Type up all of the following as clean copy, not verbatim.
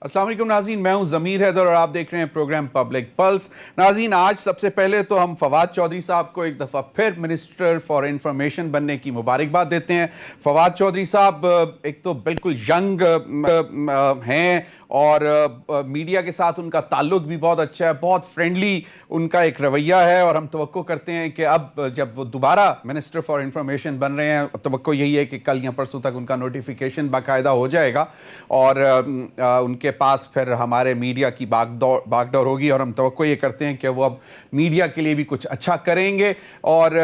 अस्सलाम वालेकुम नाज़रीन, मैं हूं ज़मीर हैदर और आप देख रहे हैं प्रोग्राम पब्लिक पल्स। नाज़रीन, आज सबसे पहले तो हम फवाद चौधरी साहब को एक दफ़ा फिर मिनिस्टर फॉर इंफॉर्मेशन बनने की मुबारकबाद देते हैं। फवाद चौधरी साहब एक तो बिल्कुल यंग हैं और मीडिया के साथ उनका ताल्लुक भी बहुत अच्छा है, बहुत फ्रेंडली उनका एक रवैया है और हम तवक्को करते हैं कि अब जब वो दोबारा मिनिस्टर फॉर इंफॉर्मेशन बन रहे हैं, तवक्को यही है कि कल या परसों तक उनका नोटिफिकेशन बाकायदा हो जाएगा और उनके पास फिर हमारे मीडिया की बागडोर होगी और हम तवक्को ये करते हैं कि वो अब मीडिया के लिए भी कुछ अच्छा करेंगे और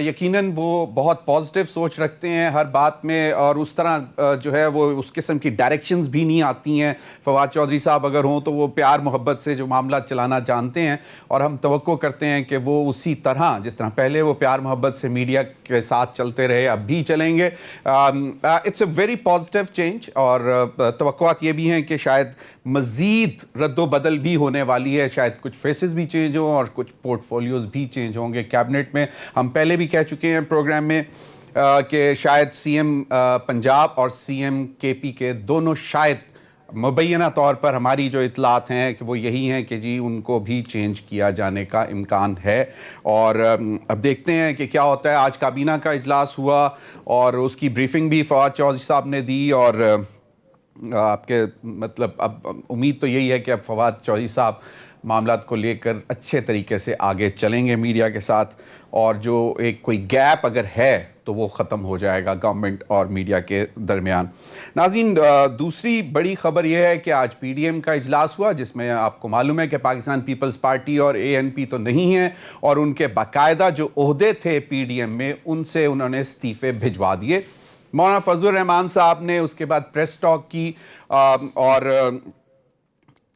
यकीनन वो बहुत पॉजिटिव सोच रखते हैं हर बात में और उस तरह जो है वो उस किस्म की डायरेक्शंस भी नहीं आती हैं। फवाद चौधरी साहब अगर हों तो वो प्यार मोहब्बत से जो मामला चलाना जानते हैं और हम तवक्को करते हैं कि वो उसी तरह जिस तरह पहले वो प्यार मोहब्बत से मीडिया के साथ चलते रहे अब भी चलेंगे। It's a very positive change और तवक्कुआत ये भी हैं कि शायद मज़ीद रद्दोबदल भी होने वाली है, शायद कुछ फेसेस भी चेंज हों और कुछ पोर्टफोलियोज़ भी चेंज होंगे कैबिनेट में। हम पहले भी कह चुके हैं प्रोग्राम में कि शायद सीएम पंजाब और सीएम केपी के दोनों शायद मुबैना तौर पर हमारी जो इतलात हैं कि वो यही हैं कि जी उनको भी चेंज किया जाने का इम्कान है और अब देखते हैं कि क्या होता है। आज काबीना का इजलास हुआ और उसकी ब्रीफिंग भी फवाद चौधरी साहब ने दी और आपके मतलब अब उम्मीद तो यही है कि अब फवाद चौधरी साहब मामलात को लेकर अच्छे तरीके से आगे चलेंगे मीडिया के साथ और जो एक कोई गैप अगर है तो वो ख़त्म हो जाएगा गवर्नमेंट और मीडिया के दरमियान। नाज़रीन, दूसरी बड़ी ख़बर यह है कि आज पीडीएम का इजलास हुआ जिसमें आपको मालूम है कि पाकिस्तान पीपल्स पार्टी और एएनपी तो नहीं है और उनके बाकायदा जो ओहदे थे पीडीएम में उनसे उन्होंने इस्तीफ़े भिजवा दिए। मौलाना फजल रहमान साहब ने उसके बाद प्रेस टॉक की और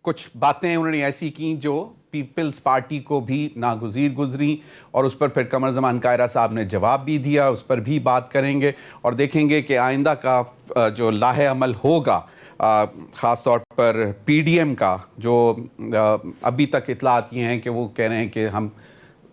कुछ बातें उन्होंने ऐसी की जो पीपल्स पार्टी को भी नागुज़ीर गुजरी और उस पर फिर कमर ज़मान कायरा साहब ने जवाब भी दिया, उस पर भी बात करेंगे और देखेंगे कि आइंदा का जो लाहे अमल होगा ख़ास तौर पर पीडीएम का जो अभी तक इतलात ये हैं कि वो कह रहे हैं कि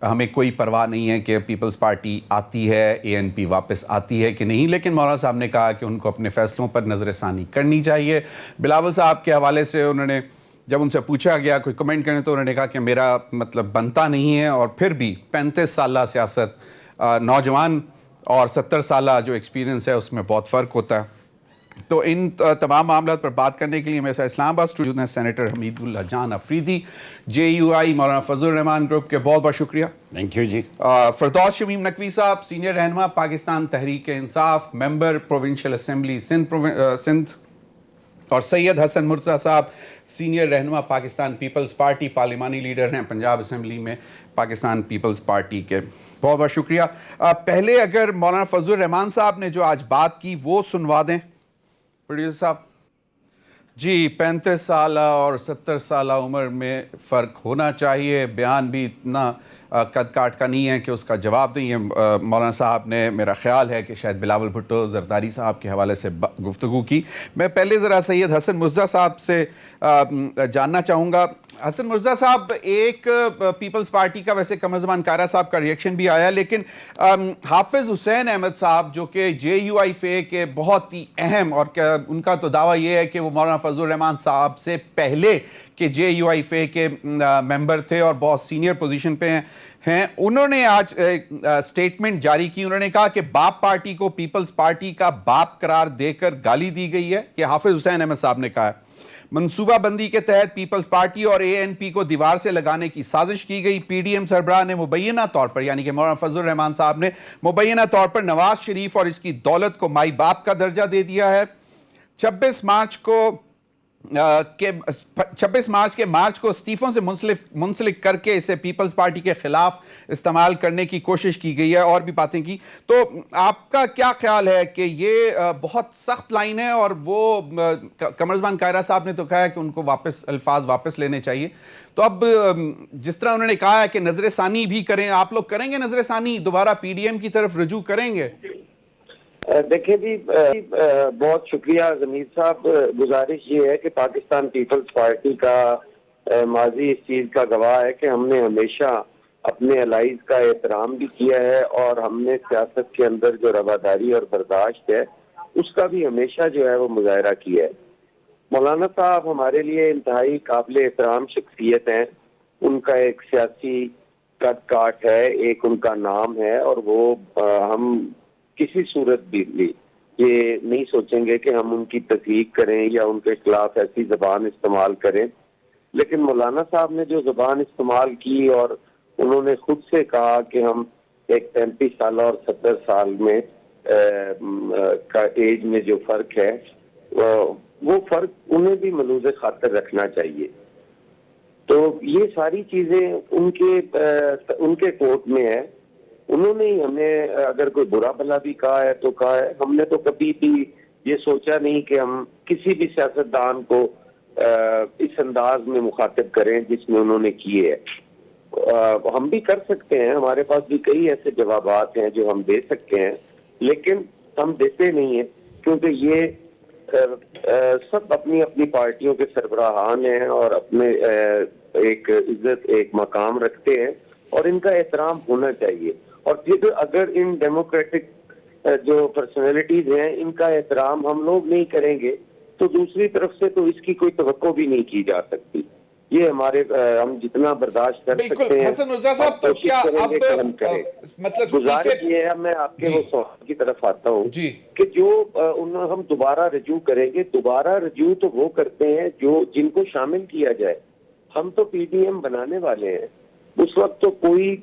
हमें कोई परवाह नहीं है कि पीपल्स पार्टी आती है, एएनपी वापस आती है कि नहीं, लेकिन मौलाना साहब ने कहा कि उनको अपने फ़ैसलों पर नज़रसानी करनी चाहिए। बिलावल साहब के हवाले से उन्होंने जब उनसे पूछा गया कोई कमेंट करें तो उन्होंने कहा कि मेरा मतलब बनता नहीं है और फिर भी 35 साल सियासत नौजवान और 70 साल जो एक्सपीरियंस है उसमें बहुत फ़र्क होता है। तो इन तमाम मामलों पर बात करने के लिए मेरे साथ इस्लामाबाद स्टूडियो में सेनेटर हमीदुल्लाह जान अफरीदी, JUI मौलाना फजल रहमान ग्रुप के बहुत बहुत शुक्रिया। थैंक यू जी। फरदौस शमीम नकवी साहब, सीनियर रहनुमा Pakistan Tehreek Insaf, member provincial assembly Sindh और सैयद हसन मुर्तज़ा साहब, सीनियर रहनुमा पाकिस्तान पीपल्स पार्टी, पार्लिमानी लीडर हैं पंजाब असम्बली में पाकिस्तान पीपल्स पार्टी के। बहुत बहुत शुक्रिया। पहले अगर मौलाना फजल रहमान साहब ने जो आज बात की वो सुनवा दें प्रोड्यूसर साहब जी। 35 साल और 70 साल उम्र में फ़र्क होना चाहिए, बयान भी इतना कद काट का नहीं है कि उसका जवाब दें। मौलाना साहब ने मेरा ख्याल है कि शायद बिलावल भुट्टो जरदारी साहब के हवाले से गुफ्तगू की। मैं पहले ज़रा सैयद हसन मुर्तज़ा साहब से जानना चाहूँगा। हसन मुर्तज़ा साहब, एक पीपल्स पार्टी का वैसे कमर ज़मान कायरा साहब का रिएक्शन भी आया, लेकिन हाफिज़ हुसैन अहमद साहब जो कि JUI फे के बहुत ही अहम और उनका तो दावा ये है कि वो मौलाना फजल रहमान साहब से पहले के JUI फे के मेंबर थे और बहुत सीनियर पोजीशन पे हैं। उन्होंने आज स्टेटमेंट जारी की। उन्होंने कहा कि बाप पार्टी को पीपल्स पार्टी का बाप करार देकर गाली दी गई है। ये हाफिज़ हुसैन अहमद साहब ने कहा है। मनसूबाबंदी के तहत पीपल्स पार्टी और एएनपी को दीवार से लगाने की साजिश की गई। पीडीएम सरबराह ने मुबैना तौर पर यानी कि मौलाना फजल रहमान साहब ने मुबैना तौर पर नवाज शरीफ और इसकी दौलत को माई बाप का दर्जा दे दिया है। 26 मार्च के मार्च को इस्तीफों से मुंसलिक करके इसे पीपल्स पार्टी के खिलाफ इस्तेमाल करने की कोशिश की गई है और भी बातें की। तो आपका क्या ख्याल है कि ये बहुत सख्त लाइन है और वो कमर ज़मान कायरा साहब ने तो कहा है कि उनको अल्फाज वापस लेने चाहिए। तो अब जिस तरह उन्होंने कहा है कि नजरसानी भी करें, आप लोग करेंगे नजरसानी, दोबारा पीडीएम की तरफ रुजू करेंगे? देखिए जी, बहुत शुक्रिया ज़मीर साहब। गुजारिश ये है कि पाकिस्तान पीपल्स पार्टी का माजी इस चीज़ का गवाह है कि हमने हमेशा अपने अलाइज का एहतराम भी किया है और हमने सियासत के अंदर जो रवादारी और बर्दाश्त है उसका भी हमेशा जो है वो मुजाहरा किया है। मौलाना साहब हमारे लिए इंतहाई काबिल एहतराम शख्सियत हैं। उनका एक सियासी कद काठ है, एक उनका नाम है, और वो हम किसी सूरत भी ये नहीं सोचेंगे कि हम उनकी तस्दीक करें या उनके खिलाफ ऐसी जबान इस्तेमाल करें। लेकिन मौलाना साहब ने जो जबान इस्तेमाल की और उन्होंने खुद से कहा कि हम एक 35 साल और 70 साल में का एज में जो फर्क है, वो फर्क उन्हें भी मलूज़ खातिर रखना चाहिए। तो ये सारी चीजें उनके कोर्ट में है। उन्होंने ही हमें अगर कोई बुरा भला भी कहा है तो कहा है। हमने तो कभी भी ये सोचा नहीं कि हम किसी भी सियासतदान को इस अंदाज में मुखातिब करें जिसमें उन्होंने किए है। हम भी कर सकते हैं, हमारे पास भी कई ऐसे जवाबात हैं जो हम दे सकते हैं, लेकिन हम देते नहीं है क्योंकि ये सब अपनी अपनी पार्टियों के सरबराहान हैं और अपने एक इज्जत, एक मकाम रखते हैं और इनका एहतराम होना चाहिए। और फिर अगर इन डेमोक्रेटिक जो पर्सनैलिटीज हैं इनका एहतराम हम लोग नहीं करेंगे तो दूसरी तरफ से तो इसकी कोई तवक्को भी नहीं की जा सकती। ये हमारे हम जितना बर्दाश्त कर सकते हैं। हसन मिर्जा साहब, तो क्या अब मतलब गुजारिश ये है, मैं आपके वो सवाल की तरफ आता हूँ कि जो हम दोबारा रजू करेंगे, दोबारा रजू तो वो करते हैं जो जिनको शामिल किया जाए। हम तो पीडीएम बनाने वाले हैं। उस वक्त तो कोई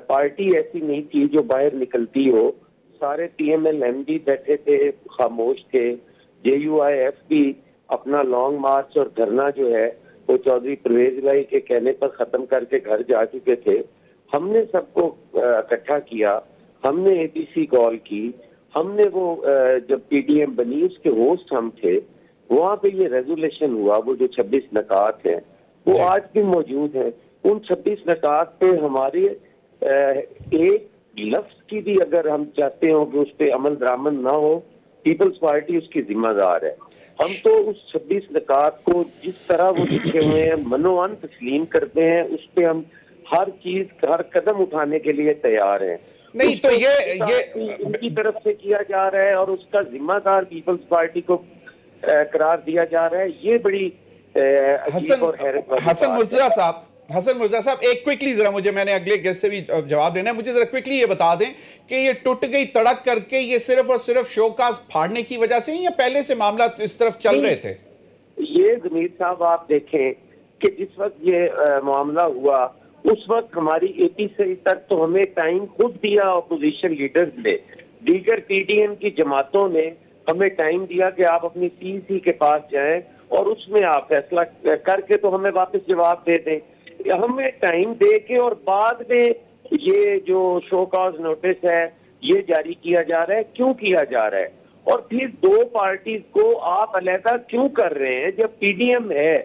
पार्टी ऐसी नहीं थी जो बाहर निकलती हो। सारे पीएमएल भी बैठे थे, खामोश थे। जेयूआईएफ भी अपना लॉन्ग मार्च और धरना जो है वो चौधरी परवेज भाई के कहने पर खत्म करके घर जा चुके थे। हमने सबको इकट्ठा किया, हमने एपीसी कॉल की, हमने वो जब पीडीएम बनी उसके होस्ट हम थे। वहां पे ये रेजोल्यूशन हुआ, वो जो 26 नकात हैं वो आज भी मौजूद है। उन 26 नकात पे हमारे एक लफ्ज की भी अगर हम चाहते हो कि उस पर अमल दरामद ना हो, पीपल्स पार्टी उसकी जिम्मेदार है। हम तो उस 26 नकात को जिस तरह वो लिखे हुए हैं मनोअन तस्लीम करते हैं, उस पे हम हर चीज, हर कदम उठाने के लिए तैयार हैं। नहीं तो ये उनकी तरफ से किया जा रहा है और उसका जिम्मेदार पीपल्स पार्टी को करार दिया जा रहा है। ये बड़ी हसन मिर्जा साहब, एक क्विकली जरा मुझे, मैंने अगले गेस्ट से भी जवाब देना है, मुझे जरा क्विकली ये बता दें कि ये टूट गई तड़क करके ये सिर्फ और सिर्फ शोकाज फाड़ने की वजह से या पहले से मामला इस तरफ चल रहे थे? ये जमीर साहब आप देखें कि जिस वक्त ये मामला हुआ उस वक्त हमारी एपीसी तक तो हमें टाइम खुद दिया अपोजिशन लीडर्स ने, दीगर पीडीएम की जमातों ने हमें टाइम दिया कि आप अपनी सीसी के पास जाएं और उसमें आप फैसला करके तो हमें वापस जवाब दे दें। हमें टाइम दे के और बाद में ये जो शो कॉज नोटिस है ये जारी किया जा रहा है। क्यों किया जा रहा है? और फिर दो पार्टीज को आप अलहदा क्यों कर रहे हैं? जब पीडीएम है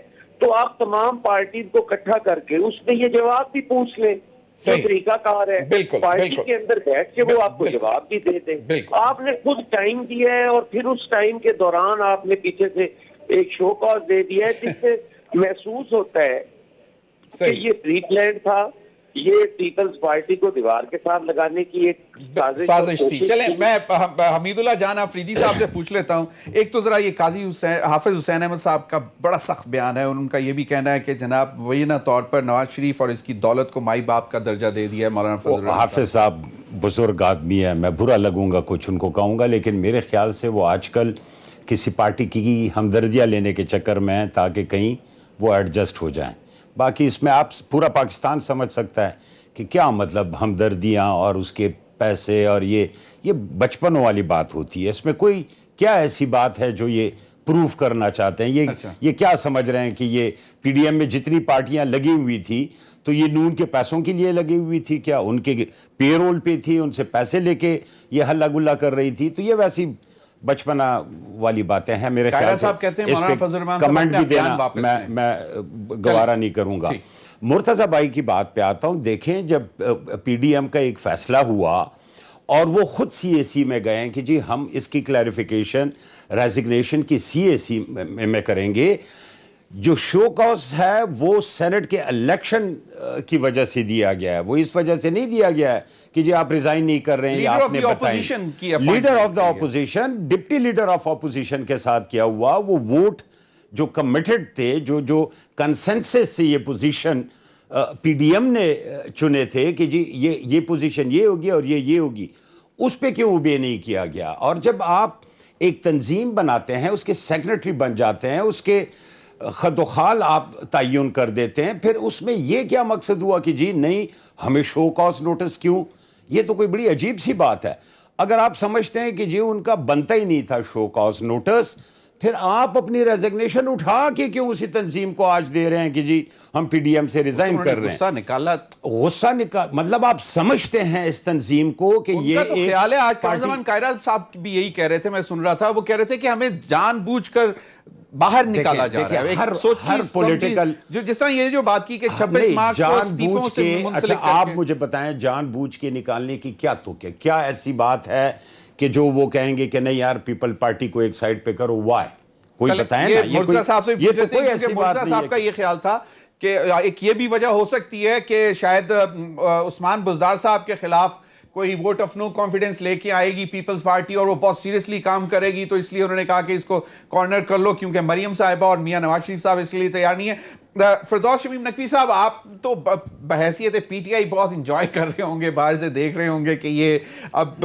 तो आप तमाम पार्टीज को इकट्ठा करके उसमें ये जवाब भी पूछ लें। जो तरीकाकार है, पार्टी के अंदर बैठ के वो आपको जवाब भी दे दें। आपने खुद टाइम दिया है और फिर उस टाइम के दौरान आपने पीछे से एक शो कॉज दे दिया है जिससे महसूस होता है कि ये प्री प्लान था, ये पीपल्स पार्टी को दीवार के साथ लगाने की एक साजिश थी। चलें, मैं हमीदुल्लाह जान अफरीदी साहब से पूछ लेता हूं। एक तो जरा ये काजी हाफिज हुसैन अहमद साहब का बड़ा सख्त बयान है। उनका ये भी कहना है कि जनाब मुबैना तौर पर नवाज शरीफ और इसकी दौलत को माई बाप का दर्जा दे दिया है। मौलाना फजल हाफिज साहब बुजुर्ग आदमी है, मैं बुरा लगूंगा कुछ उनको कहूँगा, लेकिन मेरे ख्याल से वो आजकल किसी पार्टी की हमदर्दियाँ लेने के चक्कर में हैं ताकि कहीं वो एडजस्ट हो जाएं। बाकी इसमें आप पूरा पाकिस्तान समझ सकता है कि क्या मतलब हमदर्दियाँ और उसके पैसे और ये बचपनों वाली बात होती है। इसमें कोई क्या ऐसी बात है जो ये प्रूफ करना चाहते हैं? ये क्या समझ रहे हैं कि ये पीडीएम में जितनी पार्टियां लगी हुई थी तो ये नून के पैसों के लिए लगी हुई थी? क्या उनके पेरोल पे थी, उनसे पैसे लेके ये हल्ला गुल्ला कर रही थी? तो ये वैसी बचपना वाली बातें हैं मेरे ख्याल से। कमेंट भी देना मैं गवारा नहीं करूंगा। मुर्तजा भाई की बात पे आता हूं। देखें, जब पीडीएम का एक फैसला हुआ और वो खुद सीएसी में गए कि जी हम इसकी क्लैरिफिकेशन रेजिग्नेशन की सीएसी में करेंगे, जो शो कॉज है वो सेनेट के इलेक्शन की वजह से दिया गया है, वो इस वजह से नहीं दिया गया है कि जी आप रिजाइन नहीं कर रहे हैं या आपने बताया। Leader of the opposition, deputy leader of opposition के साथ किया हुआ वो वोट जो कमिटेड थे, जो कंसेंसस से ये पोजीशन पीडीएम ने चुने थे कि जी ये पोजीशन ये होगी और ये होगी, उस पे क्यों ओबे नहीं किया गया। और जब आप एक तंजीम बनाते हैं, उसके सेक्रेटरी बन जाते हैं, उसके खदोखाल आप तयन कर देते हैं, फिर उसमें यह क्या मकसद हुआ कि जी नहीं हमें शो कॉज नोटिस क्यों? ये तो कोई बड़ी अजीब सी बात है। अगर आप समझते हैं कि जी उनका बनता ही नहीं था शो कॉज नोटिस, फिर आप अपनी रेजिग्नेशन उठा के क्यों उसी तंजीम को आज दे रहे हैं कि जी हम पीडीएम से रिजाइन कर रहे हैं? गुस्सा निकाल मतलब आप समझते हैं इस तंजीम को कि ये तो ख्याल है। आज कामरान कायरा साहब भी यही कह रहे थे, मैं सुन रहा था, वो कह रहे थे कि हमें जानबूझकर बाहर निकाला जा रहा है। हर पॉलिटिकल जो जिस तरह ये जो बात की कि 26 मार्च को इस्तीफों से अच्छा आप मुझे बताएं जानबूझ के निकालने की क्या तो क्या ऐसी बात है कि जो वो कहेंगे कि नहीं यार पीपल पार्टी को एक साइड पे करो, वाई? कोई बताएं ना। मुर्तजा साहब से ये तो कोई ऐसी बात नहीं है। साहब का ये ख्याल था कि एक ये भी वजह हो सकती है कि शायद उस्मान बुज़दार साहब के खिलाफ कोई वोट ऑफ नो कॉन्फिडेंस लेके आएगी पीपल्स पार्टी और वो बहुत सीरियसली काम करेगी, तो इसलिए उन्होंने कहा कि इसको कॉर्नर कर लो, क्योंकि मरियम साहिबा और मियां नवाज शरीफ साहब इसके लिए तैयार नहीं है। फिरदौस शमीम नकवी साहब, आप तो बहैसियत पीटीआई बहुत इंजॉय कर रहे होंगे, बाहर से देख रहे होंगे कि ये अब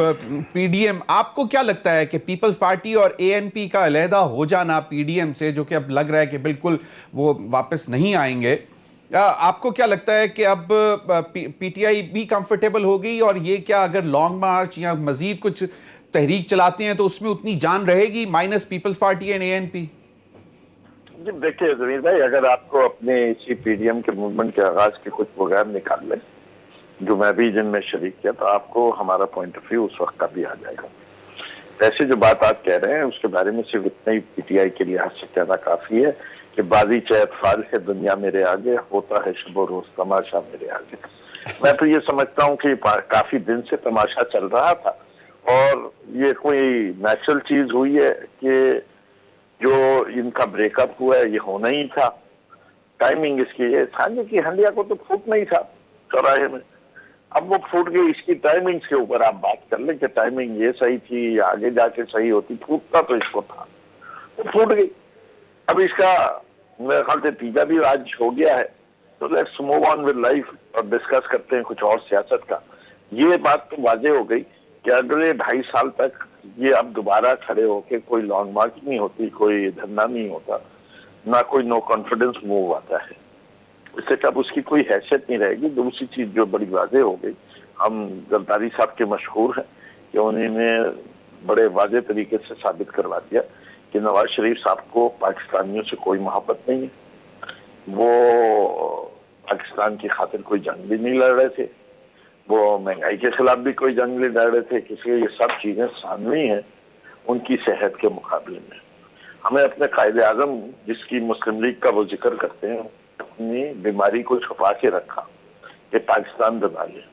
पीडीएम, आपको क्या लगता है कि पीपल्स पार्टी और एएनपी का अलहदा हो जाना पीडीएम से, जो कि अब लग रहा है कि बिल्कुल वो वापस नहीं आएंगे, आपको क्या लगता है कि अब पीटीआई भी कंफर्टेबल हो गई, और ये क्या अगर लॉन्ग मार्च या मजीद कुछ तहरीक चलाते हैं तो उसमें उतनी जान रहेगी minus people's party and ANP? जी देखिए जमीर भाई, अगर आपको अपने इसी पीडीएम के मूवमेंट के आगाज के कुछ प्रोग्राम निकाल लें जो मैं भी जिनमें शरीक किया, तो आपको हमारा पॉइंट ऑफ व्यू उस वक्त का भी आ जाएगा। वैसे जो बात आप कह रहे हैं उसके बारे में सिर्फ इतना ही पीटीआई के लिहाज से कहना काफी है कि बाजी चैत फाल है दुनिया मेरे आगे, होता है शबो रोज तमाशा मेरे आगे। मैं तो ये समझता हूँ कि काफी दिन से तमाशा चल रहा था और ये कोई नेचुरल चीज हुई है कि जो इनका ब्रेकअप हुआ है ये होना ही था। टाइमिंग इसकी है, सांझे की हंडिया को तो फूटना ही था चौराहे में, अब वो फूट गई। इसकी टाइमिंग्स के ऊपर आप बात कर लें कि टाइमिंग ये सही थी या आगे जाके सही होती, फूटता तो इसको था, वो फूट गई। अब इसका मेरे ख्याल से तीजा भी आज हो गया है, तो let's move on with life और डिस्कस करते हैं कुछ और सियासत का। ये बात तो वाजे हो गई कि अगले 2.5 साल तक ये अब दोबारा खड़े होके कोई लॉन्ग मार्च नहीं होती, कोई धरना नहीं होता, ना कोई नो कॉन्फिडेंस मूव आता है। इससे कब उसकी कोई हैसियत नहीं रहेगी। दूसरी चीज जो बड़ी वाजे हो गई, हम जरदारी साहब के मशहूर हैं कि उन्होंने बड़े वाजे तरीके से साबित करवा दिया कि नवाज शरीफ साहब को पाकिस्तानियों से कोई मोहब्बत नहीं है, वो पाकिस्तान की खातिर कोई जंग भी नहीं लड़ रहे थे, वो महंगाई के खिलाफ भी कोई जंग नहीं लड़ रहे थे, किसी ये सब चीजें सामने हैं उनकी सेहत के मुकाबले में। हमें अपने कायदे आजम जिसकी मुस्लिम लीग का वो जिक्र करते हैं, अपनी बीमारी को छुपा के रखा कि पाकिस्तान दबा ले,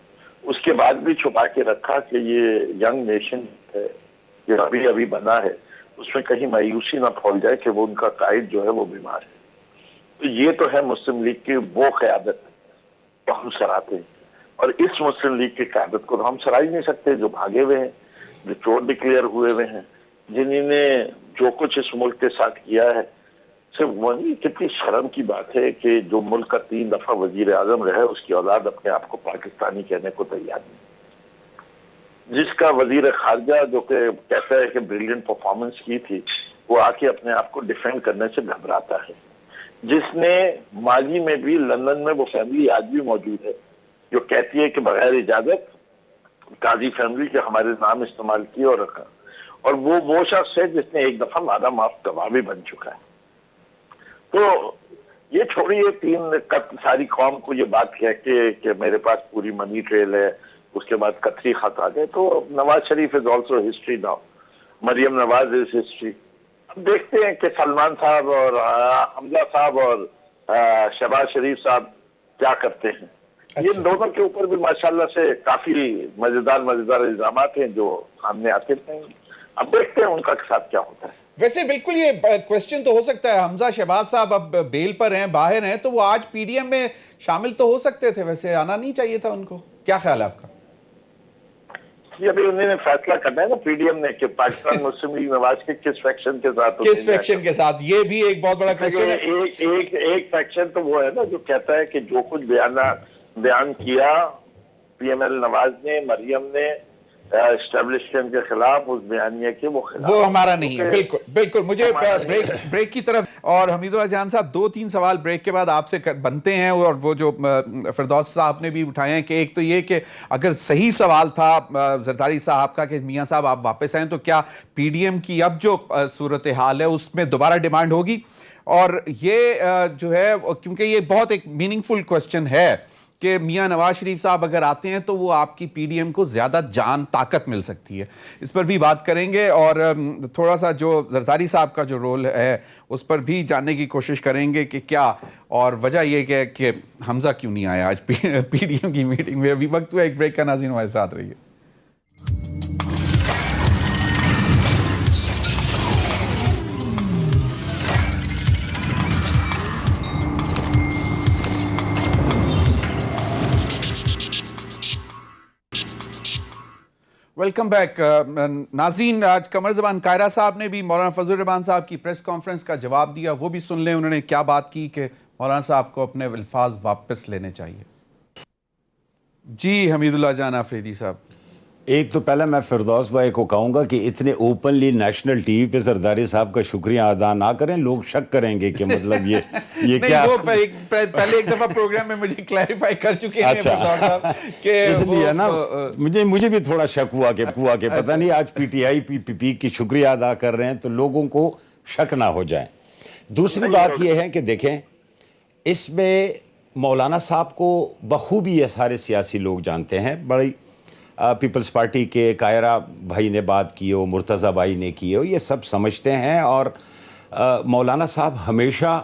उसके बाद भी छुपा के रखा कि ये यंग नेशन है, ये अभी अभी बना है, उसमें कहीं मायूसी ना फैल जाए कि वो उनका कायद जो है वो बीमार है। तो ये तो है मुस्लिम लीग की वो क़यादत तो हम सराहते हैं, और इस मुस्लिम लीग की क़यादत को तो हम सराह ही नहीं सकते। जो भागे हुए हैं, जो चोर डिक्लेयर हुए हुए हैं, जिन्होंने जो कुछ इस मुल्क के साथ किया है, सिर्फ वही कितनी शर्म की बात है कि जो मुल्क का 3 दफा वजीर आजम रहे उसकी औलाद अपने आप को पाकिस्तानी कहने को तैयार नहीं। जिसका वजीर खारजा जो कि कहता है कि ब्रिलियंट परफॉर्मेंस की थी, वो आके अपने आप को डिफेंड करने से घबराता है। जिसने माजी में भी लंदन में वो फैमिली आज भी मौजूद है जो कहती है कि बगैर इजाजत काजी फैमिली के हमारे नाम इस्तेमाल किए और रखा, और वो शख्स है जिसने एक दफा मादा माफ गवाह भी बन चुका है। तो ये छोड़िए 3 सारी कौम को ये बात कह के कि मेरे पास पूरी मनी ट्रेल है, उसके बाद कतरी खत आ गए, तो Nawaz Sharif is also history now, Maryam Nawaz is history. अब देखते हैं कि सलमान साहब और हमजा साहब और शहबाज शरीफ साहब क्या करते हैं। ये दोनों के ऊपर भी माशाल्लाह से काफी मजेदार इल्जामात हैं जो सामने आते हैं। अब देखते हैं उनका साथ क्या होता है। वैसे बिल्कुल ये क्वेश्चन तो हो सकता है, हमजा शहबाज साहब अब बेल पर हैं, बाहर हैं, तो वो आज पीडीएम में शामिल तो हो सकते थे, वैसे आना नहीं चाहिए था उनको, क्या ख्याल है आपका? ये अभी उन्होंने फैसला करना है ना पीडीएम ने कि पाकिस्तान मुस्लिम लीग नवाज के किस फैक्शन के साथ, किस फैक्शन के साथ, ये भी एक बहुत बड़ा क्वेश्चन है। एक फैक्शन तो वो है ना जो कहता है कि जो कुछ बयान किया पीएमएल नवाज ने, मरियम ने एस्टेब्लिशमेंट के खिलाफ, उस बयानिया के वो हमारा नहीं है। बिल्कुल बिल्कुल। मुझे ब्रेक की तरफ, और हमीदुल्लाह जान साहब 2-3 सवाल ब्रेक के बाद आपसे बनते हैं, और वो जो फिरदौस साहब ने भी उठाए हैं कि एक तो ये कि अगर सही सवाल था जरदारी साहब का कि मियां साहब आप वापस आए, तो क्या पीडीएम की अब जो सूरत हाल है उसमें दोबारा डिमांड होगी? और ये जो है, क्योंकि ये बहुत एक मीनिंगफुल क्वेश्चन है कि मियां नवाज शरीफ साहब अगर आते हैं तो वो आपकी पीडीएम को ज्यादा जान ताकत मिल सकती है, इस पर भी बात करेंगे। और थोड़ा सा जो जरदारी साहब का जो रोल है उस पर भी जानने की कोशिश करेंगे कि क्या, और वजह यह कि हमजा क्यों नहीं आया आज पीडीएम की मीटिंग में। अभी वक्त हुआ एक ब्रेक का, नाज़रीन हमारे साथ रहिए। Welcome back. नाज़रीन, आज कमर ज़बान कायरा साहब ने भी मौलाना फजल रहमान साहब की प्रेस कॉन्फ्रेंस का जवाब दिया, वो भी सुन लें उन्होंने क्या बात की कि मौलाना साहब को अपने अल्फाज वापस लेने चाहिए। जी हमीदुल्लाह जान आफरीदी साहब। एक तो पहले मैं फिरदौस भाई को कहूंगा कि इतने ओपनली नेशनल टीवी पे सरदारी साहब का शुक्रिया अदा ना करें, लोग शक करेंगे कि मतलब ये क्या। वो पहले एक दफा प्रोग्राम में मुझे क्लैरिफाई कर चुके हैं कि इसलिए ना मुझे भी थोड़ा शक हुआ कि पता नहीं आज पीटीआई पीपीपी की शुक्रिया अदा कर रहे हैं तो लोगों को शक ना हो जाए। दूसरी बात यह है कि देखें, इसमें मौलाना साहब को बखूबी ये सारे सियासी लोग जानते हैं। बड़ी पीपल्स पार्टी के कायरा भाई ने बात की हो, मुर्तज़ा भाई ने की हो, ये सब समझते हैं। और मौलाना साहब हमेशा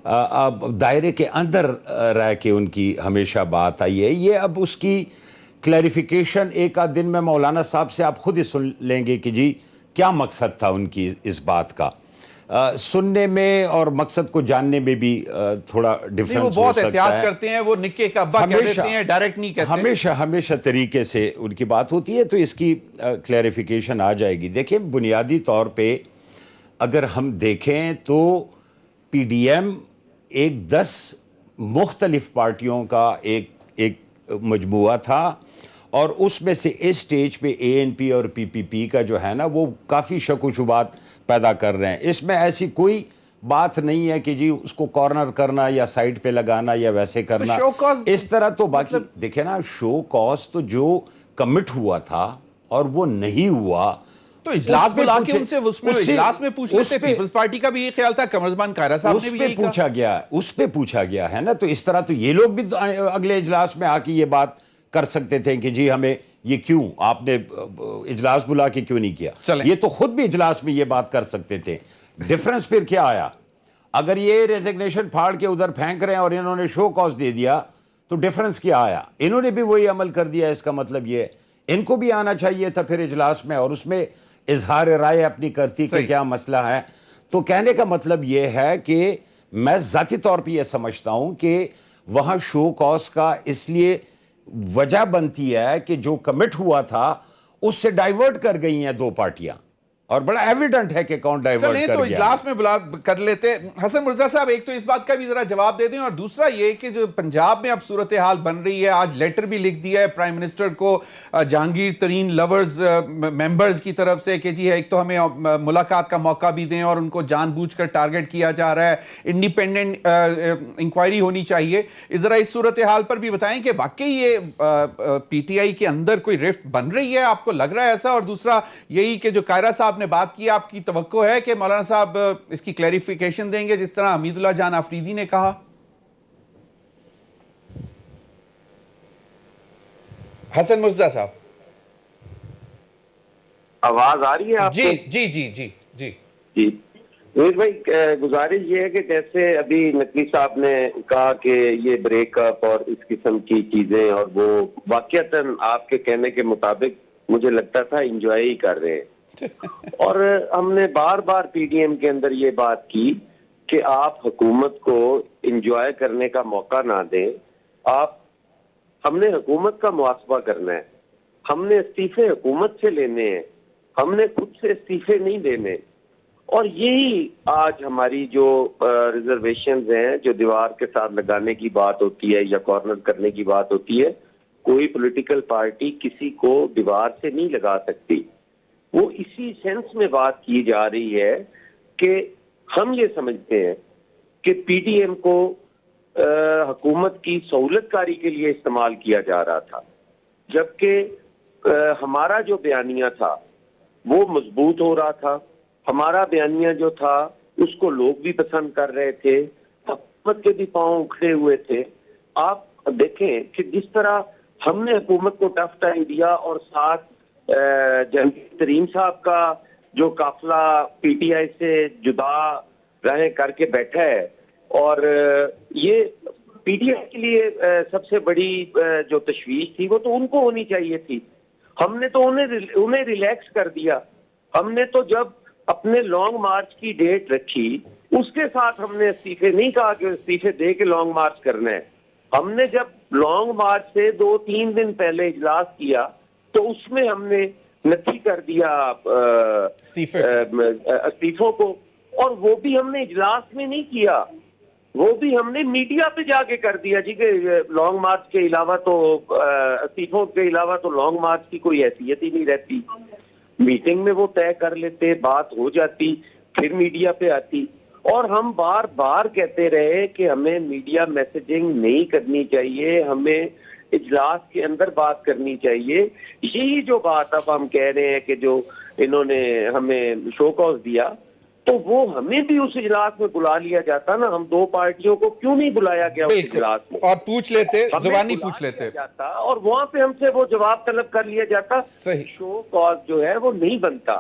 दायरे के अंदर रह के उनकी हमेशा बात आई है। ये अब उसकी क्लैरिफिकेशन एक आध दिन में मौलाना साहब से आप खुद ही सुन लेंगे कि जी क्या मकसद था उनकी इस बात का। सुनने में और मकसद को जानने में भी थोड़ा डिफरेंस हो सकता है। वो बहुत एहतियात करते हैं, वो निक्के का अब्बा कह देते हैं, डायरेक्ट नहीं कहते। हमेशा तरीके से उनकी बात होती है, तो इसकी क्लैरिफिकेशन आ जाएगी। देखिए, बुनियादी तौर पे अगर हम देखें तो पीडीएम एक 10 मुख्तलिफ पार्टियों का एक मजमुआ था, और उसमें से इस स्टेज पे एएनपी और पीपीपी का जो है ना वो काफ़ी शक व शुबात पैदा कर रहे हैं। इसमें ऐसी कोई बात नहीं है कि जी उसको कॉर्नर करना या साइड पे लगाना या वैसे करना, इस तरह तो बाकी मतलब, देखे ना, शो कॉज तो जो कमिट हुआ था और वो नहीं हुआ तो इजलास बुला के उनसे इजलास में पूछ लेते। पीपल्स पार्टी का भी ये ख्याल था, कमर ज़बान कायरा साहब ने भी यही कहा। उस पे पूछा गया है ना, तो इस तरह तो ये लोग भी अगले इजलास में आके ये बात कर सकते थे कि जी हमें ये क्यों आपने इजलास बुला के क्यों नहीं किया। ये तो खुद भी इजलास में ये बात कर सकते थे। डिफरेंस फिर क्या आया? अगर ये रेजिग्नेशन फाड़ के उधर फेंक रहे हैं और इन्होंने शो कॉज दे दिया तो डिफरेंस क्या आया? इन्होंने भी वही अमल कर दिया। इसका मतलब ये इनको भी आना चाहिए था फिर इजलास में और उसमें इजहार राय अपनी करती कि क्या मसला है। तो कहने का मतलब ये है कि मैं जाती तौर पर यह समझता हूं कि वहां शो कॉज का इसलिए वजह बनती है कि जो कमिट हुआ था उससे डाइवर्ट कर गई हैं दो पार्टियां, और बड़ा एविडेंट है कि कौन डाइवर्ट कर तो गया। इजलास में बुला कर लेते। हसन मुर्तज़ा साहब, एक तो इस बात का भी जरा जवाब दे दें, और दूसरा ये कि जो पंजाब में अब सूरत हाल बन रही है, आज लेटर भी लिख दिया है प्राइम मिनिस्टर को जहांगीर तरीन लवर्स मेंबर्स की तरफ से कि जी एक तो हमें मुलाकात का मौका भी दें और उनको जानबूझकर टारगेट किया जा रहा है, इंडिपेंडेंट इंक्वायरी होनी चाहिए। जरा इस सूरत हाल पर भी बताएं कि वाकई ये पीटीआई के अंदर कोई रिफ्ट बन रही है, आपको लग रहा है ऐसा? और दूसरा यही कि जो कायरा साहब ने बात की, आपकी तवक्को है कि मौलाना साहब इसकी क्लैरिफिकेशन देंगे जिस तरह हमीदुल्लाह जान आफरीदी ने कहा? हसन मुर्तज़ा साहब, आवाज आ रही है आपको? जी जी जी जी जी जी मीर भाई, गुजारिश ये है कि जैसे अभी नकवी साहब ने कहा कि ये ब्रेकअप और इस किस्म की चीजें, और वो वाकईतन आपके कहने के मुताबिक मुझे लगता था इंजॉय ही कर रहे हैं। और हमने बार बार पीडीएम के अंदर ये बात की कि आप हुकूमत को एंजॉय करने का मौका ना दें, हमने हुकूमत का मुआसबा करना है, हमने इस्तीफे हुकूमत से लेने हैं, हमने खुद से इस्तीफे नहीं देने। और यही आज हमारी जो रिजर्वेशंस हैं, जो दीवार के साथ लगाने की बात होती है या कॉर्नर करने की बात होती है, कोई पॉलिटिकल पार्टी किसी को दीवार से नहीं लगा सकती। वो इसी सेंस में बात की जा रही है कि हम ये समझते हैं कि पीडीएम को हुकूमत की सहूलतकारी के लिए इस्तेमाल किया जा रहा था, जबकि हमारा जो बयानिया था वो मजबूत हो रहा था। हमारा बयानिया जो था उसको लोग भी पसंद कर रहे थे, हुकूमत के भी पांव उखड़े हुए थे। आप देखें कि जिस तरह हमने हुकूमत को टफ टाइम दिया और साथ जहांगीर तरीन साहब का जो काफिला पीटीआई से जुदा रहें करके बैठा है, और ये पीटीआई के लिए सबसे बड़ी जो तशवीश थी वो तो उनको होनी चाहिए थी। हमने तो उन्हें रिलैक्स कर दिया। हमने तो जब अपने लॉन्ग मार्च की डेट रखी उसके साथ हमने इस्तीफे नहीं कहा कि इस्तीफे दे के लॉन्ग मार्च करना है। हमने जब लॉन्ग मार्च से 2-3 दिन पहले इजलास किया तो उसमें हमने नफी कर दिया इस्तीफों को, और वो भी हमने इजलास में नहीं किया, वो भी हमने मीडिया पे जाके कर दिया जी कि लॉन्ग मार्च के अलावा तो इस्तीफों के अलावा तो लॉन्ग मार्च की कोई हैसियत ही नहीं रहती। मीटिंग में वो तय कर लेते, बात हो जाती, फिर मीडिया पे आती। और हम बार बार कहते रहे कि हमें मीडिया मैसेजिंग नहीं करनी चाहिए, हमें इजलास के अंदर बात करनी चाहिए। यही जो बात अब हम कह रहे हैं कि जो इन्होंने हमें शो कॉज दिया, तो वो हमें भी उस इजलास में बुला लिया जाता ना। हम दो पार्टियों को क्यों नहीं बुलाया गया उस इजलास में, और पूछ लेते, जुबानी पूछ लेते जाता और वहां पे हमसे वो जवाब तलब कर लिया जाता। सही शो कॉज जो है वो नहीं बनता।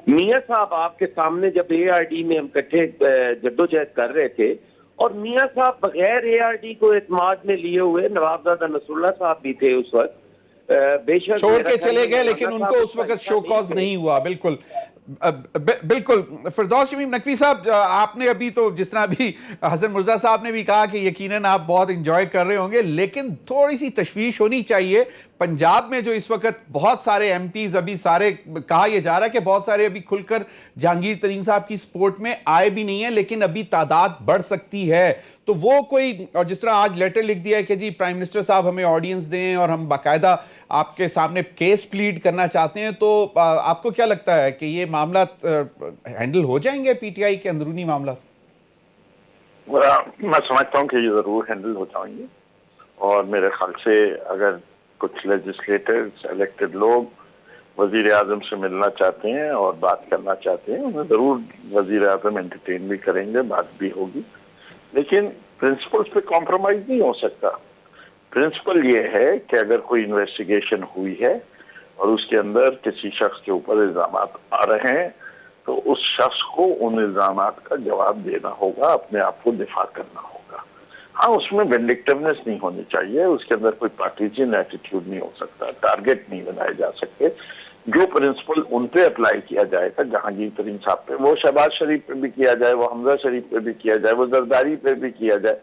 मियां साहब आपके सामने जब एआरडी में हम इकट्ठे जद्दोजहद कर रहे थे, और मियां साहब बगैर एआरडी को एतमाद में लिए हुए, नवाबजादा नसरुल्लाह साहब भी थे उस वक्त, बेशक छोड़ के चले गए, लेकिन उनको उस वक्त शो कॉज नहीं हुआ। बिल्कुल बिल्कुल। फिरदौस शमीम नकवी साहब, आपने अभी तो जिस तरह अभी हसन मुर्जा साहब ने भी कहा कि यकीनन आप बहुत एंजॉय कर रहे होंगे, लेकिन थोड़ी सी तशवीश होनी चाहिए। पंजाब में जो इस वक्त बहुत सारे एमपीज, अभी सारे कहा यह जा रहा है कि बहुत सारे अभी खुलकर जहांगीर तरीन साहब की सपोर्ट में आए भी नहीं है, लेकिन अभी तादाद बढ़ सकती है। तो वो कोई, और जिस तरह आज लेटर लिख दिया है कि जी प्राइम मिनिस्टर साहब हमें ऑडियंस दें और हम बाकायदा आपके सामने केस प्लीड करना चाहते हैं, तो आपको क्या लगता है कि ये मामला हैंडल हो जाएंगे, पीटीआई के अंदरूनी मामला? मैं समझता हूँ कि ये जरूर हैंडल हो जाएंगे, और मेरे ख्याल से अगर कुछ लेजिस्लेटर्स, इलेक्टेड लोग वजीर आजम से मिलना चाहते हैं और बात करना चाहते हैं, उन्हें जरूर वजीर आजम एंटरटेन भी करेंगे, बात भी होगी। लेकिन प्रिंसिपल्स पे कॉम्प्रोमाइज नहीं हो सकता। प्रिंसिपल ये है कि अगर कोई इन्वेस्टिगेशन हुई है और उसके अंदर किसी शख्स के ऊपर इल्जाम आ रहे हैं, तो उस शख्स को उन इल्जाम का जवाब देना होगा, अपने आप को दिफा करना होगा। हाँ, उसमें विंडिक्टिवनेस नहीं होनी चाहिए, उसके अंदर कोई पार्टीजन एटीट्यूड नहीं हो सकता, टारगेट नहीं बनाए जा सकते। जो प्रिंसिपल उन पे अप्लाई किया जाएगा, जहांगीर तरीन साहब पे, वो शहबाज शरीफ पे भी किया जाए, वो हमजा शरीफ पे भी किया जाए, वो जरदारी पे भी किया जाए,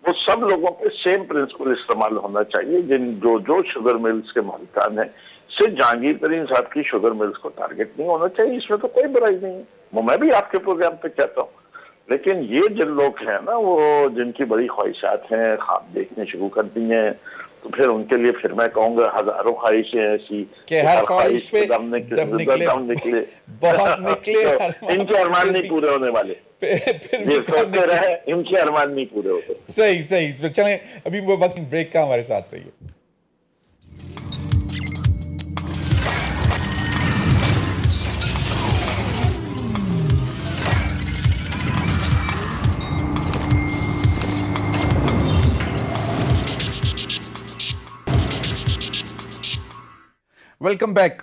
वो सब लोगों पे सेम प्रिंसिपल इस्तेमाल होना चाहिए। जो शुगर मिल्स के मालिकान है, सिर्फ जहांगीर तरीन साहब की शुगर मिल्स को टारगेट नहीं होना चाहिए, इसमें तो कोई बुराई नहीं है। वो मैं भी आपके प्रोग्राम पे कहता हूँ। लेकिन ये जिन लोग हैं ना, वो जिनकी बड़ी ख्वाहिशात हैं, ख्वाब देखने शुरू कर दी हैं, तो फिर उनके लिए फिर मैं कहूंगा हजारों ख्वाहिशें ऐसी कि हर ख्वाहिश पे दम निकले बहुत निकले तो इनके अरमान नहीं पूरे होने वाले, ये सोचते रहे इनके अरमान नहीं पूरे होते। सही सही। तो चलें अभी वो वक्त ब्रेक का, हमारे साथ रहिए। Welcome back.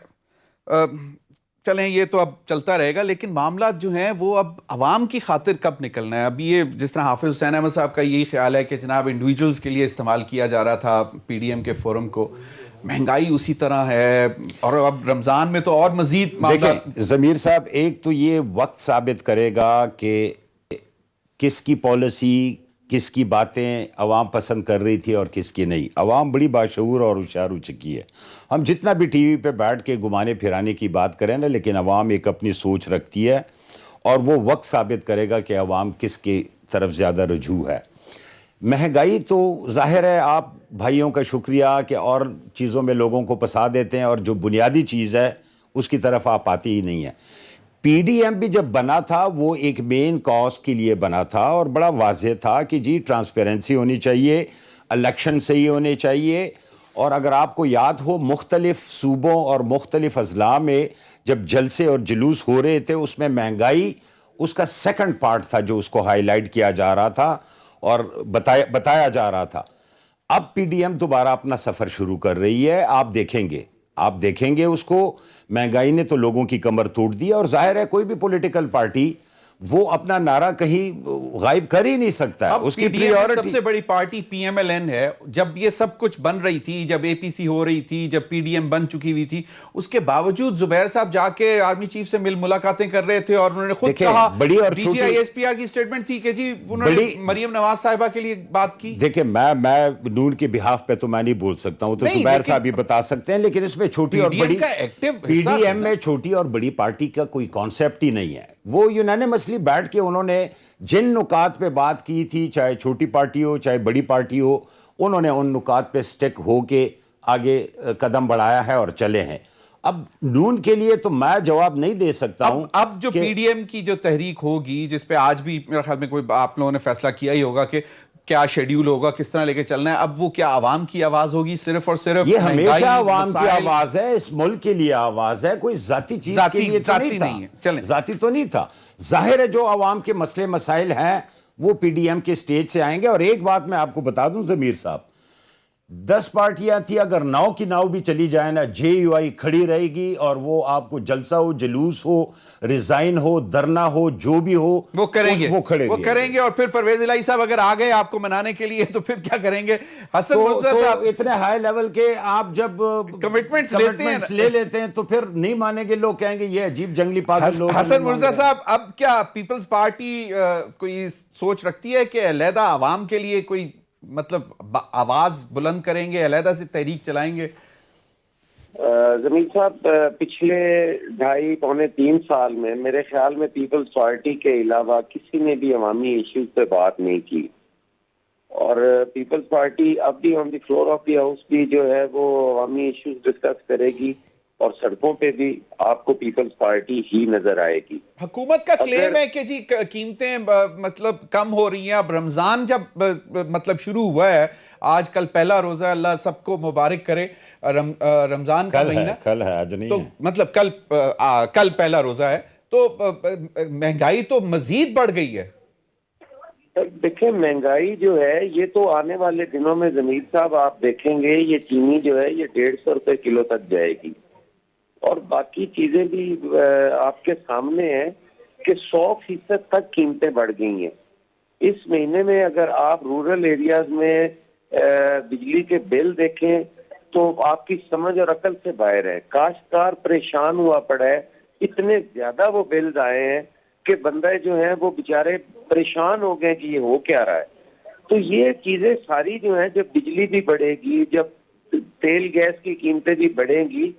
चलें, ये तो अब चलता रहेगा, लेकिन मामला जो हैं वो अब आवाम की खातिर कब निकलना है? अभी ये जिस तरह हाफिज हुसैन अहमद साहब का यही ख्याल है कि जनाब इंडिविजुअल्स के लिए इस्तेमाल किया जा रहा था पीडीएम के फोरम को, महंगाई उसी तरह है, और अब रमजान में तो और मजीद मामला। देखें जमीर साहब, एक तो ये वक्त साबित करेगा कि किसकी पॉलिसी, किसकी बातें अवाम पसंद कर रही थी और किसकी नहीं। अवाम बड़ी बाशऊर और होशियार हो चुकी है। हम जितना भी टीवी पे बैठ के घुमाने फिराने की बात करें ना, लेकिन अवाम एक अपनी सोच रखती है, और वो वक्त साबित करेगा कि अवाम किसकी तरफ ज़्यादा रुझू है। महंगाई तो जाहिर है, आप भाइयों का शुक्रिया कि और चीज़ों में लोगों को फंसा देते हैं, और जो बुनियादी चीज़ है उसकी तरफ आप आती ही नहीं है। पीडीएम भी जब बना था वो एक मेन कॉज के लिए बना था, और बड़ा वाज़ेह था कि जी ट्रांसपेरेंसी होनी चाहिए, इलेक्शन सही होने चाहिए। और अगर आपको याद हो, मुख्तलिफ सूबों और मुख्तलिफ अजला में जब जलसे और जुलूस हो रहे थे, उसमें महंगाई उसका सेकंड पार्ट था जो उसको हाईलाइट किया जा रहा था और बताया जा रहा था। अब पीडीएम दोबारा अपना सफ़र शुरू कर रही है। आप देखेंगे उसको। महंगाई ने तो लोगों की कमर तोड़ दी, और जाहिर है कोई भी पॉलिटिकल पार्टी वो अपना नारा कहीं गायब कर ही नहीं सकता है। अब उसकी PDM में प्रायोरिटी सबसे बड़ी पार्टी PMLN है। जब ये सब कुछ बन रही थी, जब एपीसी हो रही थी, जब पीडीएम बन चुकी हुई थी, उसके बावजूद जुबैर साहब जाके आर्मी चीफ से मुलाकातें कर रहे थे, और उन्होंने खुद कहा, बड़ी और DGISPR की स्टेटमेंट थी कि जी उन्होंने मरियम नवाज साहिबा के लिए बात की। देखिए, मैं नून के बिहाफ पे तो मैं नहीं बोल सकता हूं, तो जुबैर साहब भी बता सकते हैं, लेकिन इसमें छोटी और बड़ी पीडीएम में छोटी और बड़ी पार्टी का कोई कॉन्सेप्ट ही नहीं है। वो यूनानिमसली बैठ के उन्होंने जिन नुकात पे बात की थी, चाहे छोटी पार्टी हो चाहे बड़ी पार्टी हो, उन्होंने उन नुकात पे स्टिक होके आगे कदम बढ़ाया है और चले हैं। अब नून के लिए तो मैं जवाब नहीं दे सकता हूं। अब जो पीडीएम की जो तहरीक होगी, जिसपे आज भी मेरे ख्याल में कोई आप लोगों ने फैसला किया ही होगा कि क्या शेड्यूल होगा, किस तरह लेके चलना है, अब वो क्या आवाम की आवाज होगी सिर्फ और सिर्फ? ये हमेशा आवाम की आवाज है, इस मुल्क के लिए आवाज है, कोई जाती चीज के लिए तो नहीं था। जाती तो नहीं था। जाहिर है जो आवाम के मसले मसाइल हैं वो पीडीएम के स्टेज से आएंगे। और एक बात मैं आपको बता दूं जमीर साहब, 10 पार्टियां थी, अगर 9 की 9 भी चली जाए ना, जेयूआई खड़ी रहेगी, और वो आपको जलसा हो, जुलूस हो, रिजाइन हो, धरना हो, जो भी हो वो करेंगे, वो करेंगे। और फिर परवेज इलाही साहब अगर आ गए आपको मनाने के लिए, तो फिर क्या करेंगे? हसन मुर्तजा साहब, इतने हाई लेवल के आप जब कमिटमेंट्स ले लेते हैं तो फिर नहीं मानेंगे, लोग कहेंगे ये अजीब जंगली पागल लोग। हसन मुर्तजा साहब, अब क्या पीपल्स पार्टी कोई सोच रखती है कि अलहदा आवाम के लिए कोई मतलब आवाज बुलंद करेंगे, अलहदा से तहरीक चलाएंगे? जमीर साहब, पिछले 2.5-3 साल में मेरे ख्याल में पीपल्स पार्टी के अलावा किसी ने भी अवामी इश्यूज पे बात नहीं की। और पीपल्स पार्टी अब भी on the floor of the house भी जो है वो अवामी इश्यूज डिस्कस करेगी, और सड़कों पे भी आपको पीपल्स पार्टी ही नजर आएगी। हुकूमत का क्लेम है कि जी कीमतें मतलब कम हो रही हैं। अब रमजान जब मतलब शुरू हुआ है, आज कल पहला रोजा, अल्लाह सबको मुबारक करे। रमजान का महीना कल है, आज नहीं तो है। मतलब कल पहला रोजा है, तो महंगाई तो मजीद बढ़ गई है। देखिए, महंगाई जो है ये तो आने वाले दिनों में जमीर साहब आप देखेंगे, ये चीनी जो है ये 150 रुपए किलो तक जाएगी, और बाकी चीजें भी आपके सामने है कि 100% तक कीमतें बढ़ गई हैं। इस महीने में अगर आप रूरल एरियाज में बिजली के बिल देखें तो आपकी समझ और अकल से बाहर है। काश्तकार परेशान हुआ पड़ा है, इतने ज्यादा वो बिल्स आए हैं कि बंदे जो है वो बेचारे परेशान हो गए कि ये हो क्या रहा है। तो ये चीजें सारी जो है, जब बिजली भी बढ़ेगी, जब तेल गैस की कीमतें भी बढ़ेंगी,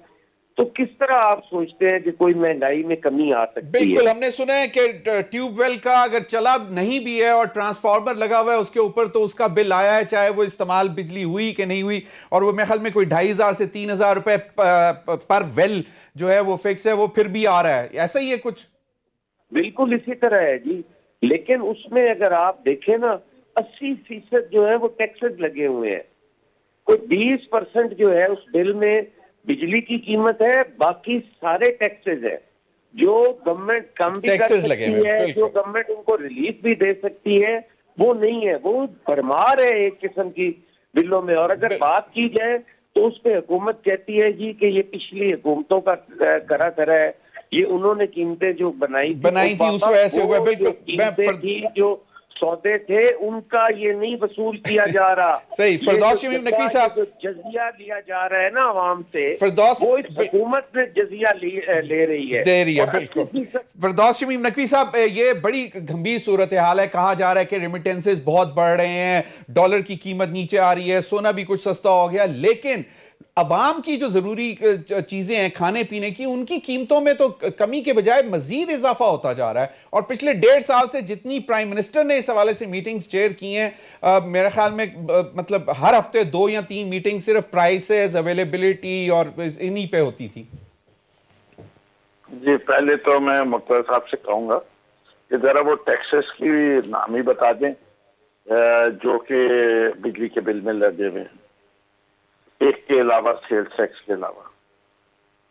तो किस तरह आप सोचते हैं कि कोई महंगाई में कमी आ सकती है? बिल्कुल, हमने सुना है कि ट्यूबवेल का अगर चला नहीं भी है और ट्रांसफार्मर लगा हुआ है उसके ऊपर, तो उसका बिल आया है, चाहे वो इस्तेमाल बिजली हुई कि नहीं हुई, और वो मेरे ख्याल में कोई 2500 से 3000 रुपए पर वेल जो है वो फिक्स है, वो फिर भी आ रहा है। ऐसा ही है कुछ? बिल्कुल इसी तरह है जी। लेकिन उसमें अगर आप देखें ना, 80% जो है वो टैक्सेस लगे हुए हैं। कोई 20% जो है उस बिल में बिजली की कीमत है, बाकी सारे टैक्सेस है जो गवर्नमेंट कम भी कर सकती है, जो गवर्नमेंट उनको रिलीफ भी दे सकती है, वो नहीं है। वो भरमार है एक किस्म की बिलों में। और अगर बात की जाए तो उस पर हुकूमत कहती है जी कि ये पिछली हुकूमतों का करा है, ये उन्होंने कीमतें जो बनाई थी उस वजह से हुआ। बिल्कुल, जो सौदे थे उनका ये नहीं वसूल किया जा रहा। सही। ये फिरदौस जो शमीम नकवी साहब, जो जजिया लिया जा रहा है ना आवाम से, फिरदौस वो इस हुकूमत में जजिया ले रही है, दे रही है। और बिल्कुल। 80% फिरदौस शमीम नकवी साहब, ये बड़ी गंभीर सूरत हाल है। कहा जा रहा है कि रेमिटेंसेस बहुत बढ़ रहे हैं, डॉलर की कीमत नीचे आ रही है, सोना भी कुछ सस्ता हो गया, लेकिन अवाम की जो जरूरी चीजें हैं खाने पीने की, उनकी कीमतों में तो कमी के बजाय मजीद इजाफा होता जा रहा है। और पिछले 1.5 साल से जितनी प्राइम मिनिस्टर ने इस हवाले से मीटिंग्स चेयर की हैं, मेरे ख्याल में मतलब हर हफ्ते 2 या 3 मीटिंग सिर्फ प्राइसेस, अवेलेबिलिटी और इन्हीं पे होती थी। जी, पहले तो मैं मुख्तार साहब से कहूंगा कि जरा वो टैक्सेस की नाम ही बता दें जो कि बिजली के बिल में लगे हुए हैं, एक के अलावा सेल्स टैक्स के अलावा।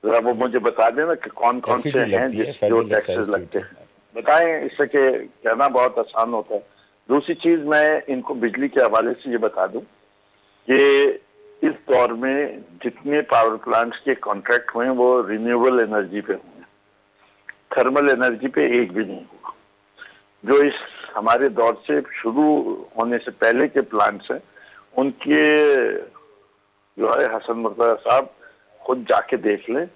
जरा वो मुझे बता देना कि कौन कौन से हैं जो टैक्सेस लगते हैं, बताएं। इससे के कहना बहुत आसान होता है। दूसरी चीज मैं इनको बिजली के हवाले से ये बता दूं कि इस दौर में जितने पावर प्लांट्स के कॉन्ट्रैक्ट हुए हैं वो रिन्यूएबल एनर्जी पे हुए हैं, थर्मल एनर्जी पे एक भी नहीं हुआ। जो इस हमारे दौर से शुरू होने से पहले के प्लांट्स हैं उनके जो है हसन मुर्तजा साहब खुद जाके देख लें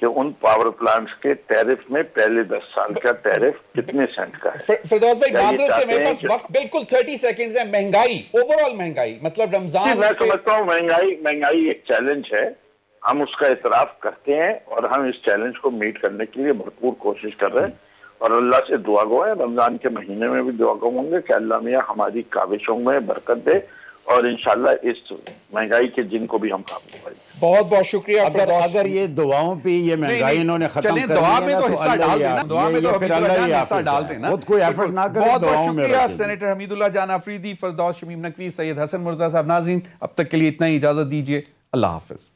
कि उन पावर प्लांट्स के टैरिफ में पहले 10 साल का टैरिफ कितने सेंट का है। फिरदौस भाई, क्या ये माजरत से चाहते मेरे हैं पास कि- वक्त बिल्कुल 30 सेकंड्स है। महंगाई, ओवरऑल महंगाई, मतलब जी, रमजान मैं पे- समझता हूँ महंगाई एक चैलेंज है, हम उसका इतराफ करते हैं और हम इस चैलेंज को मीट करने के लिए भरपूर कोशिश कर रहे हैं और अल्लाह से दुआ गो है, रमजान के महीने में भी दुआ गो होंगे कि अल्लाह मियां हमारी काविशों में बरकत दे और इंशाल्लाह इस महंगाई के जिन को भी हम काबू करें। बहुत बहुत शुक्रिया। अगर ये दुआओं पे ये महंगाई इन्होंने खत्म चलें, कर दुआ दी में है तो ना, हिस्सा अल्लाह डाल ही देना, आप- दुआ में ये तो फिर हमीदुल्लाह अल्लाह ही जान हिस्सा हाफिज़ डाल है। देना। खुद कोई एफर्ट ना करे, बहुत बहुत दुआओं में शुक्रिया रखें। सेनेटर हमीदुल्लाह जान अफरीदी, फिरदौस शमीम नकवी, सैयद हसन मुर्तजा साहब। नाज़रीन, अब तक के लिए इतना ही, इजाजत दीजिए। अल्लाह हाफिज।